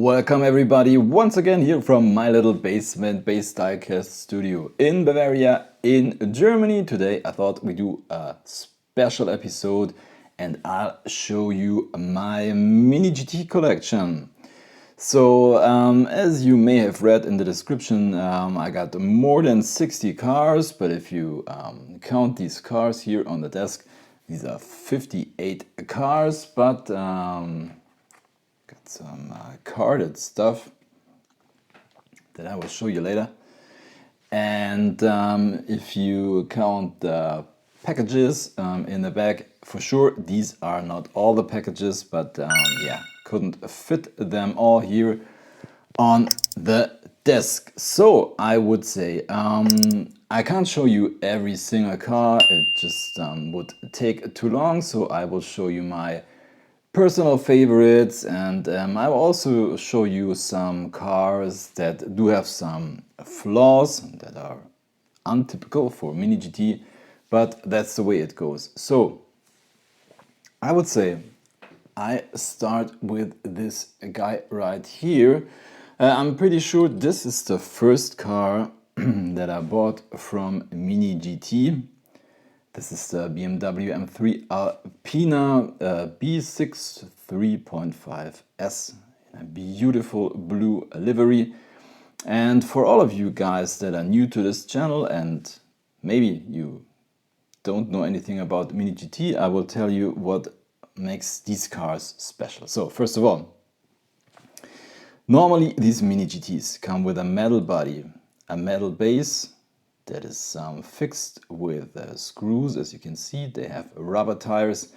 Welcome everybody once again here from my little basement-based diecast studio in Bavaria in Germany. Today I thought we do a special episode and I'll show you my mini GT collection. So as you may have read in the description, I got more than 60 cars, but if you count these cars here on the desk, these are 58 cars, but got some carded stuff that I will show you later. And if you count the packages in the back, for sure these are not all the packages, but yeah, couldn't fit them all here on the desk. So I would say I can't show you every single car, it just would take too long, so I will show you my personal favorites, and I will also show you some cars that do have some flaws that are untypical for mini GT, but that's the way it goes. So I would say I start with this guy right here. I'm pretty sure this is the first car that I bought from mini GT. This is the BMW M3 Alpina B6 3.5S in a beautiful blue livery. And for all of you guys that are new to this channel and maybe you don't know anything about mini GT, I will tell you what makes these cars special. So first of all, normally these mini GTs come with a metal body, a metal base that is fixed with screws. As you can see, they have rubber tires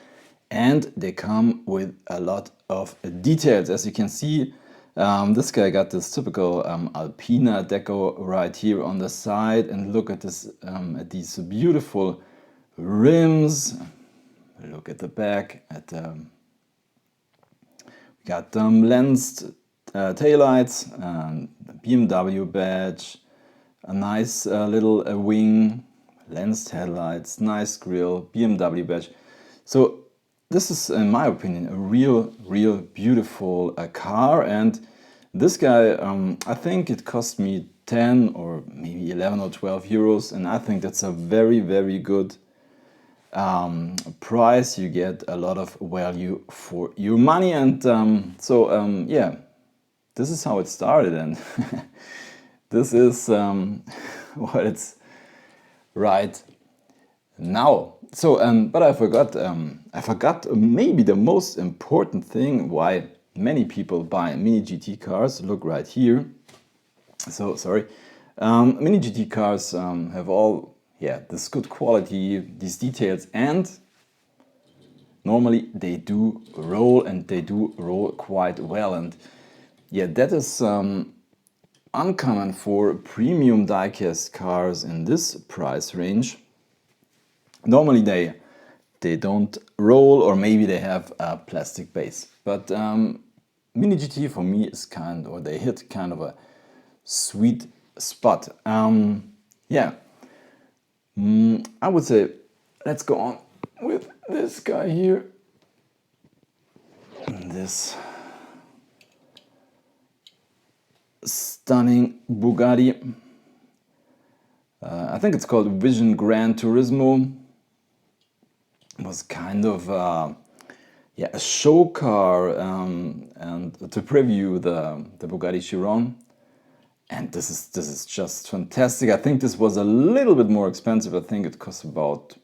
and they come with a lot of details. As you can see, this guy got this typical Alpina Deco right here on the side, and look at this, at these beautiful rims. Look at the back. We got lensed taillights, BMW badge, a nice little wing, lensed headlights, nice grille, BMW badge. So this is, in my opinion, a real beautiful car. And this guy, I think it cost me 10 or maybe 11 or 12 euros, and I think that's a very good price. You get a lot of value for your money. And yeah, this is how it started, and this is what it's right now. So, but I forgot maybe the most important thing why many people buy mini GT cars. Look right here. So sorry, mini GT cars have all, yeah, this good quality, these details, and normally they do roll, and they do roll quite well. And yeah, that is uncommon for premium diecast cars in this price range. Normally they don't roll, or maybe they have a plastic base. But mini GT for me is they hit kind of a sweet spot. Yeah, I would say let's go on with this guy here. This stunning Bugatti. I think it's called Vision Gran Turismo. It was kind of yeah, a show car, and to preview the Bugatti Chiron. And this is just fantastic. I think this was a little bit more expensive. I think it cost about,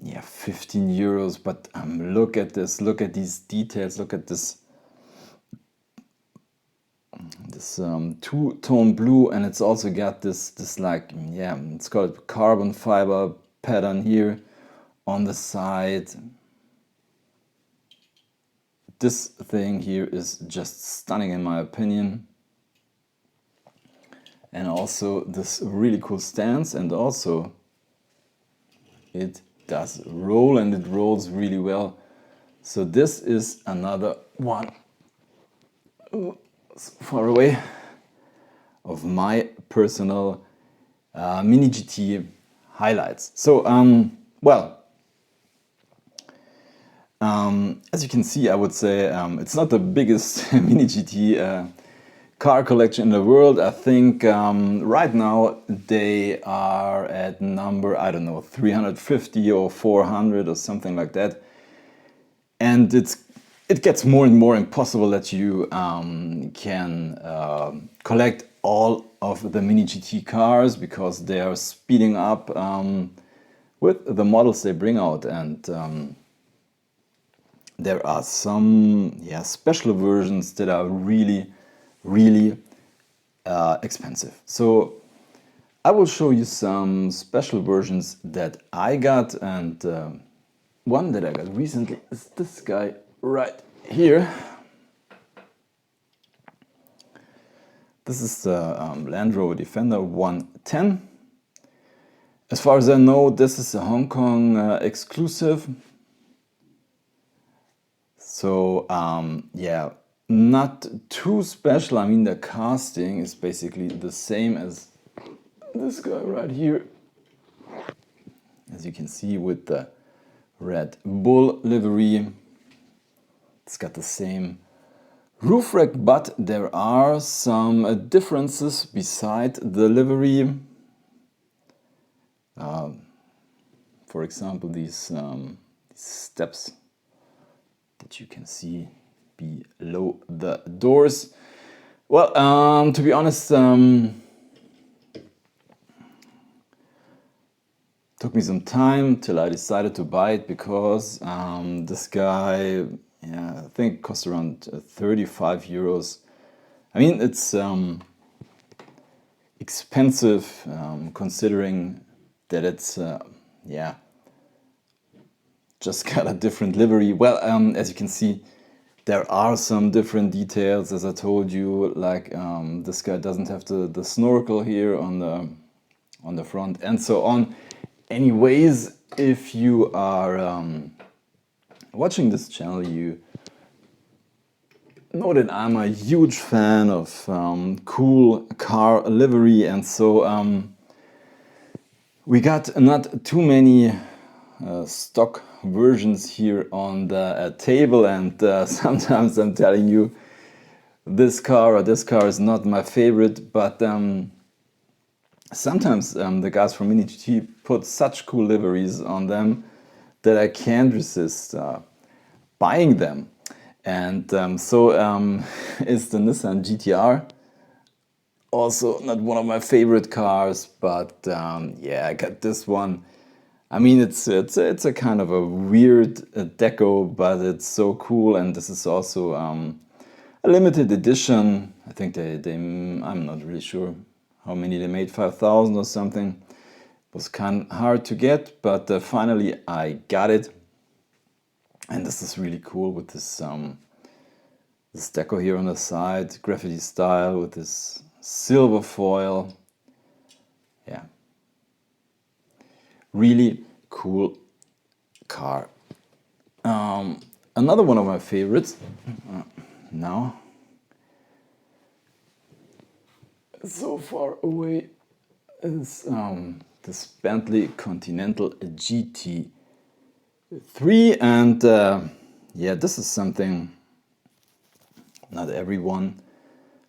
yeah, 15 euros. But look at this, look at these details, look at this two-tone blue, and it's also got this like, yeah, it's called carbon fiber pattern here on the side. This thing here is just stunning in my opinion, and also this really cool stance, and also it does roll, and it rolls really well. So this is another one, far away, of my personal mini GT highlights. So well, As you can see, I would say it's not the biggest Mini GT car collection in the world. I think right now they are at number, I don't know, 350 or 400 or something like that. And it gets more and more impossible that you can collect all of the Mini GT cars, because they are speeding up with the models they bring out. And there are some special versions that are really expensive. So I will show you some special versions that I got, and one that I got recently is this guy right here. This is the Land Rover Defender 110. As far as I know, this is a Hong Kong exclusive. So yeah, not too special. I mean, the casting is basically the same as this guy right here, as you can see, with the Red Bull livery. It's got the same roof rack, but there are some differences beside the livery. For example, these steps that you can see below the doors. Well, to be honest, took me some time till I decided to buy it, because this guy, I think cost around 35 euros. I mean, it's expensive considering that it's just got a different livery. Well, as you can see, there are some different details, as I told you, like this guy doesn't have the snorkel here on the front, and so on. Anyways, if you are watching this channel, you know that I'm a huge fan of cool car livery, and so we got not too many stock versions here on the table, and sometimes I'm telling you, this car is not my favorite, but sometimes the guys from Mini GT put such cool liveries on them that I can't resist buying them. And so is the Nissan GTR. Also not one of my favorite cars, but yeah, I got this one. I mean, it's a kind of a weird deco, but it's so cool. And this is also a limited edition. I think I'm not really sure how many they made, 5,000 or something. It was kind of hard to get, but finally I got it. And this is really cool with this deco here on the side, graffiti style with this silver foil. Yeah, really cool car. Another one of my favorites now, so far away, is this Bentley Continental GT3, and yeah, this is something not everyone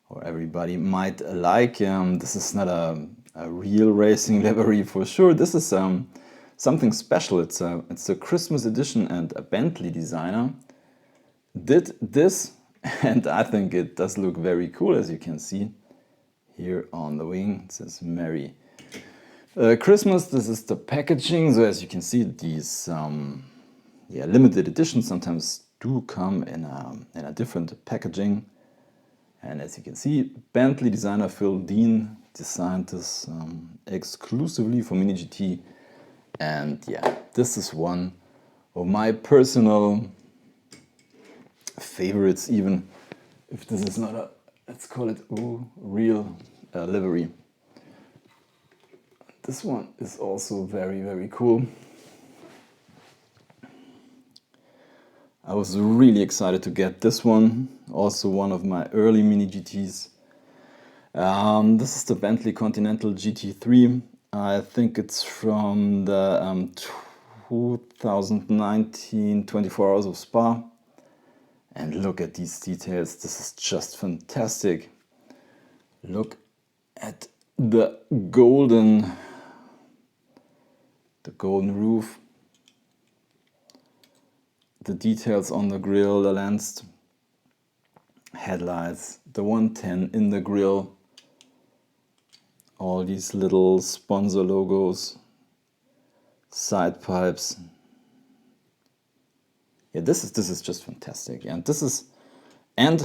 or everybody might like. This is not a real racing livery for sure. This is something special. It's a Christmas edition, and a Bentley designer did this, and I think it does look very cool. As you can see here on the wing, it says Merry Christmas. This is the packaging. So as you can see, these limited editions sometimes do come in a different packaging. And as you can see, Bentley designer Phil Dean designed this exclusively for Mini GT. And yeah, this is one of my personal favorites, even if this is not a, let's call it, real livery. This one is also very, very cool. I was really excited to get this one, also one of my early Mini GTs. This is the Bentley Continental GT3. I think it's from the 2019 24 Hours of Spa. And look at these details, this is just fantastic. Look at the golden roof, the details on the grille, the lanced headlights, the 110 in the grille, all these little sponsor logos, side pipes. Yeah, this is just fantastic. And this is, and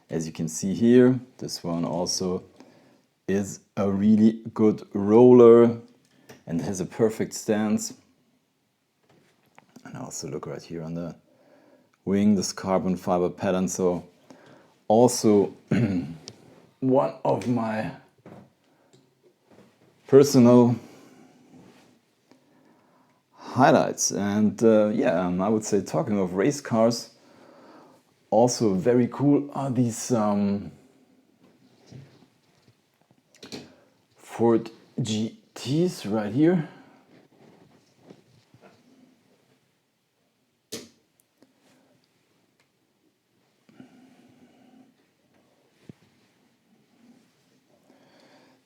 as you can see here, this one also is a really good roller and has a perfect stance. And also look right here on the wing, this carbon fiber pattern. So also one of my personal highlights. And I would say, talking of race cars, also very cool are these Ford GTs right here.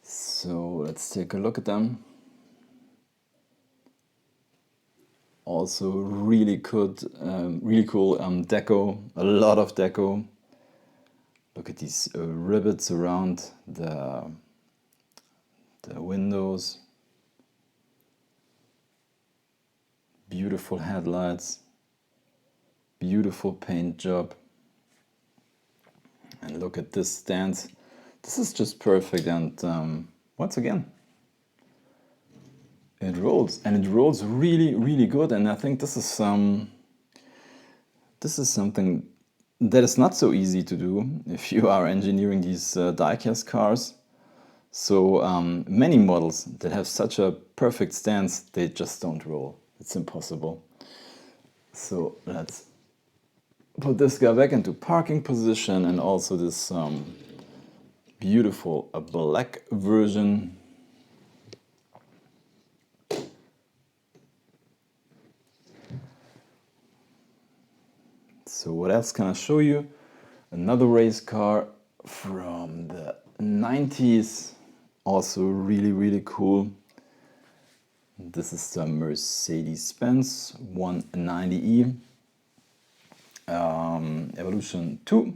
So let's take a look at them. Also really good, really cool deco, a lot of deco. Look at these rivets around the windows. Beautiful headlights, beautiful paint job. And look at this stance. This is just perfect, and once again, it rolls, and it rolls really, really good. And I think this is something that is not so easy to do if you are engineering these diecast cars. So many models that have such a perfect stance, they just don't roll. It's impossible. So let's put this guy back into parking position, and also this beautiful black version. So what else can I show you? Another race car from the 90s, also really, really cool. This is the Mercedes-Benz 190E Evolution 2.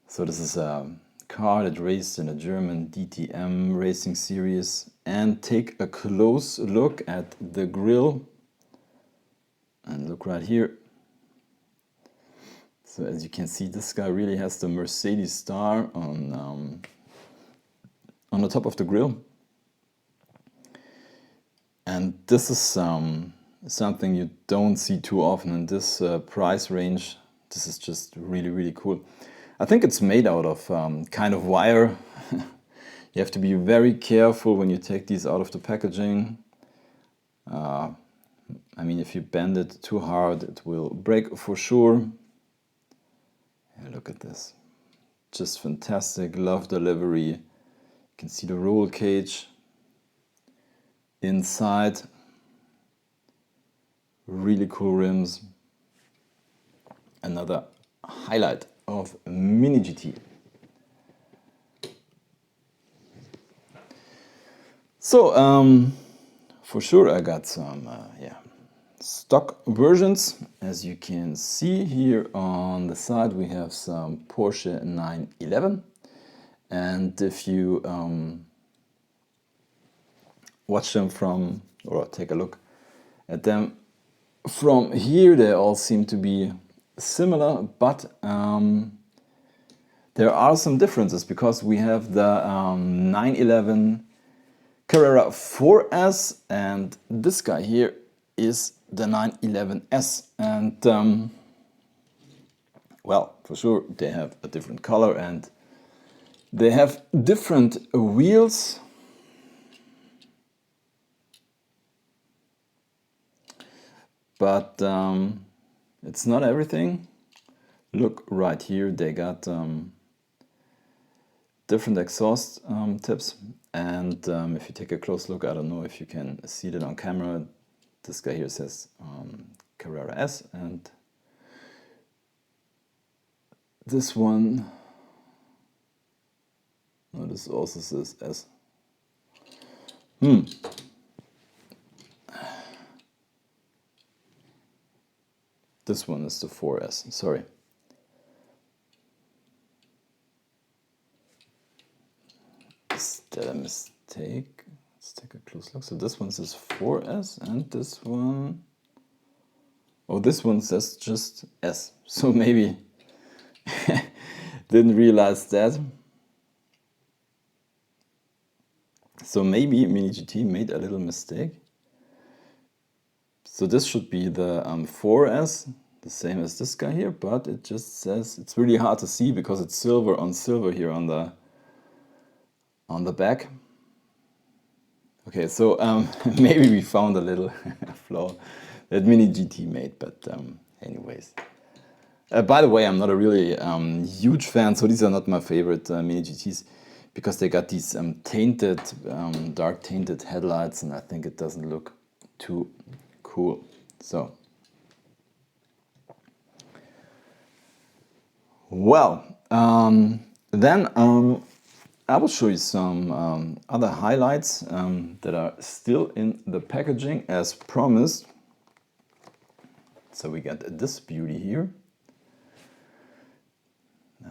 So this is a car that raced in a German DTM racing series. And take a close look at the grille, and look right here. So as you can see, this guy really has the Mercedes star on the top of the grille. And this is something you don't see too often in this price range. This is just really, really cool. I think it's made out of kind of wire. You have to be very careful when you take these out of the packaging. I mean, if you bend it too hard, it will break for sure. Yeah, look at this. Just fantastic. Love the livery. You can see the roll cage inside. Really cool rims. Another highlight of Mini GT. So for sure I got some stock versions. As you can see here on the side, we have some Porsche 911, and if you watch them from, or take a look at them from here, they all seem to be similar, but there are some differences, because we have the 911 Carrera 4S, and this guy here is the 911S. And well, for sure they have a different color, and they have different wheels. But it's not everything. Look right here, they got different exhaust tips. And if you take a close look, I don't know if you can see that on camera, this guy here says Carrera S, and this one, no, this also says S. This one is the 4S, sorry. Is that a mistake? Let's take a close look. So this one says 4S and this one... Oh, this one says just S. So maybe... Didn't realize that. So maybe Mini GT made a little mistake. So this should be the 4S, the same as this guy here, but it just says, it's really hard to see because it's silver on silver here on the back. Okay, so maybe we found a little flaw that Mini GT made, but anyways. By the way, I'm not a really huge fan, so these are not my favorite Mini GTs because they got these tainted, dark tainted headlights, and I think it doesn't look too cool. So, well, then I will show you some other highlights that are still in the packaging as promised. So we got this beauty here.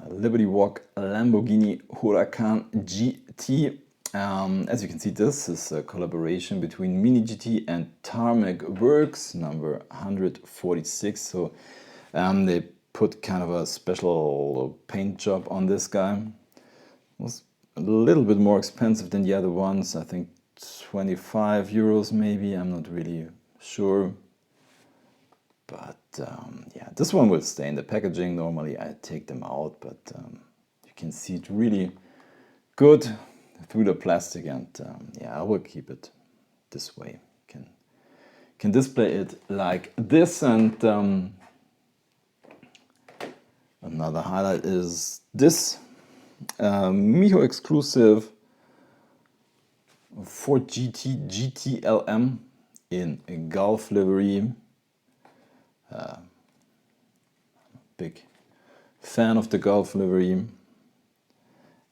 Liberty Walk Lamborghini Huracan GT. As you can see, this is a collaboration between Mini GT and Tarmac Works, number 146. So they put kind of a special paint job on this guy. It was a little bit more expensive than the other ones. I think 25 euros maybe, I'm not really sure. But yeah, this one will stay in the packaging. Normally I take them out, but you can see it really good through the plastic, and yeah, I will keep it this way. Can display it like this. And another highlight is this Miho exclusive Ford GT GTLM in Gulf livery. Big fan of the Gulf livery,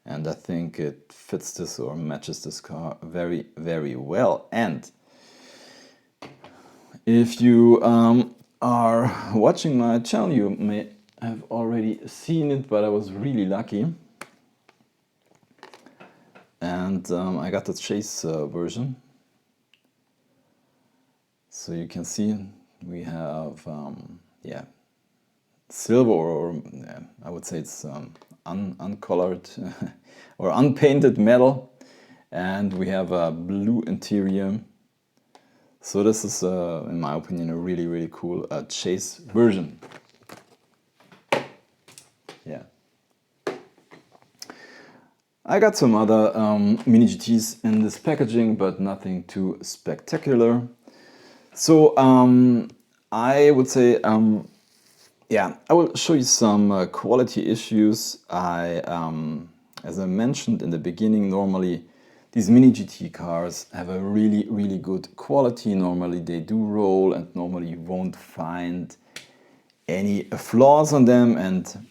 and I think it fits this or matches this car very, very well. And if you are watching my channel, you may have already seen it, but I was really lucky. And I got the chase version. So you can see we have, yeah, silver, or I would say it's uncolored or unpainted metal, and we have a blue interior. So this is, in my opinion, a really, really cool chase version. Yeah. I got some other Mini GTs in this packaging, but nothing too spectacular. So I would say, yeah, I will show you some quality issues. As I mentioned in the beginning, normally these Mini GT cars have a really, really good quality. Normally they do roll, and normally you won't find any flaws on them. And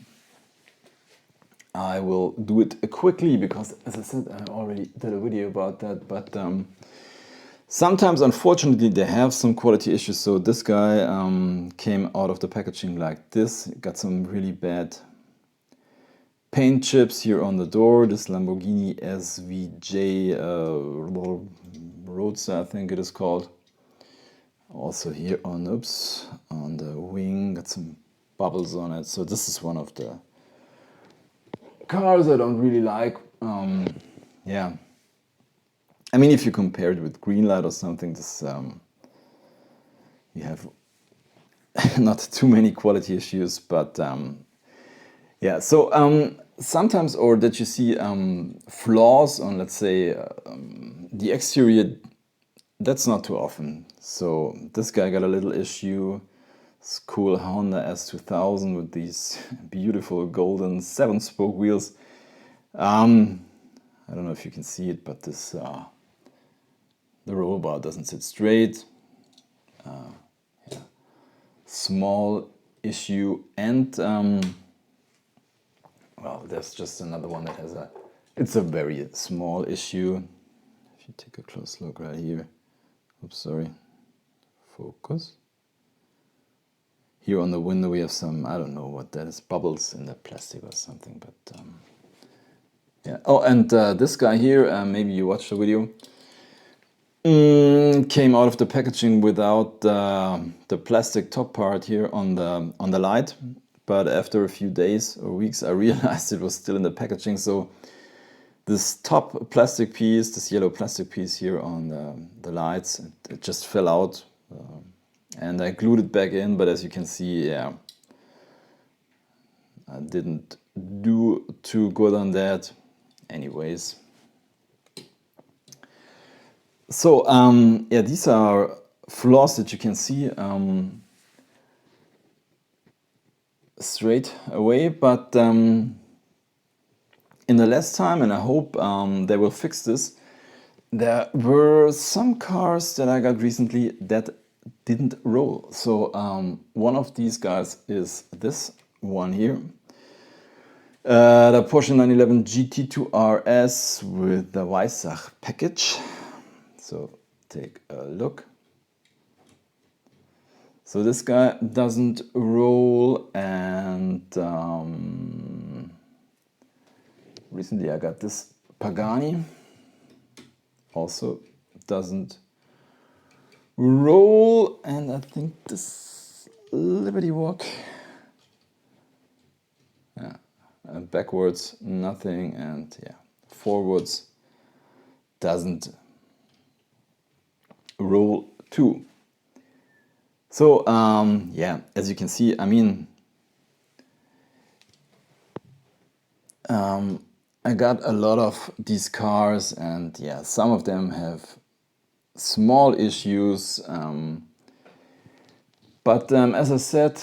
I will do it quickly because, as I said, I already did a video about that. But sometimes, unfortunately, they have some quality issues. So this guy came out of the packaging like this. Got some really bad paint chips here on the door. This Lamborghini SVJ Roadster, I think it is called. Also here on, oops, on the wing, got some bubbles on it. So this is one of the cars I don't really like. Yeah. I mean, if you compare it with Greenlight or something, this you have not too many quality issues, but yeah. So sometimes, or that you see flaws on, let's say, the exterior, that's not too often. So this guy got a little issue. It's cool Honda S2000 with these beautiful golden 7-spoke wheels. I don't know if you can see it, but this the roll bar doesn't sit straight. small issue, and well, there's just another one that has it's a very small issue. If you take a close look right here, oops, sorry, focus. Here on the window we have some, I don't know what that is, bubbles in the plastic or something, but yeah. Oh, and this guy here, maybe you watched the video, came out of the packaging without the plastic top part here on the light, but after a few days or weeks I realized it was still in the packaging. So this top plastic piece, this yellow plastic piece here on the lights, it just fell out, and I glued it back in, but as you can see, yeah, I didn't do too good on that anyways. So yeah, these are flaws that you can see straight away, but in the last time, and I hope they will fix this, there were some cars that I got recently that didn't roll. So one of these guys is this one here, the Porsche 911 GT2 RS with the Weissach package. So take a look. So this guy doesn't roll, and recently I got this Pagani, also doesn't roll, and I think this Liberty Walk, yeah, and backwards nothing, and yeah, forwards doesn't roll too. So yeah, as you can see, I mean, I got a lot of these cars, and yeah, some of them have small issues, but as I said,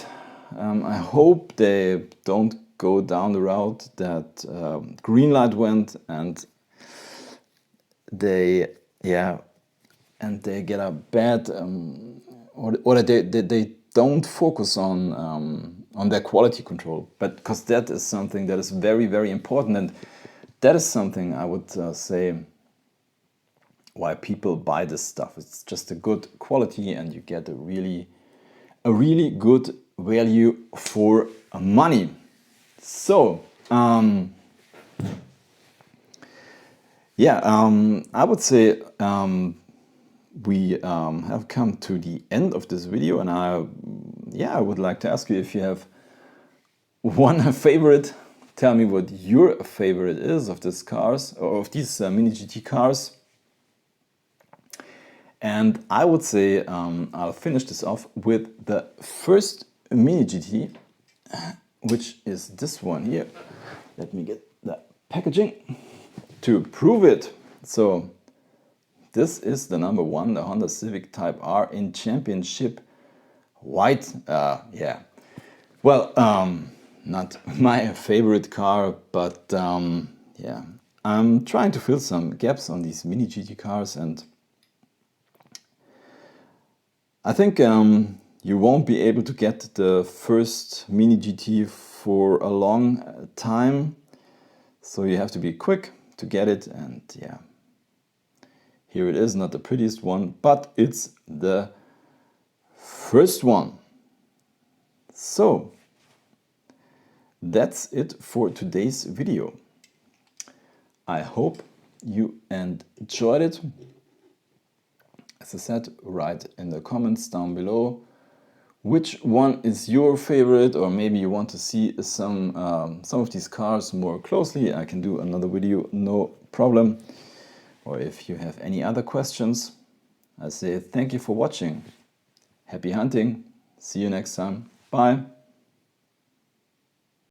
I hope they don't go down the route that green light went, and they, yeah, and they get a bad, or they don't focus on their quality control, but because that is something that is very, very important, and that is something I would say why people buy this stuff. It's just a good quality, and you get a really good value for money. So yeah, I would say we have come to the end of this video, and I would like to ask you if you have one favorite. Tell me what your favorite is of these cars, or of these mini GT cars. And I would say I'll finish this off with the first mini GT, which is this one here. Let me get the packaging to prove it. So this is the number one, the Honda Civic Type R in championship white. Yeah, well, not my favorite car, but yeah, I'm trying to fill some gaps on these mini GT cars, and I think you won't be able to get the first mini GT for a long time, so you have to be quick to get it. And yeah, here it is, not the prettiest one, but it's the first one. So that's it for today's video. I hope you enjoyed it. As I said, write in the comments down below which one is your favorite, or maybe you want to see some of these cars more closely. I can do another video, no problem. Or if you have any other questions, I say thank you for watching. Happy hunting. See you next time. Bye.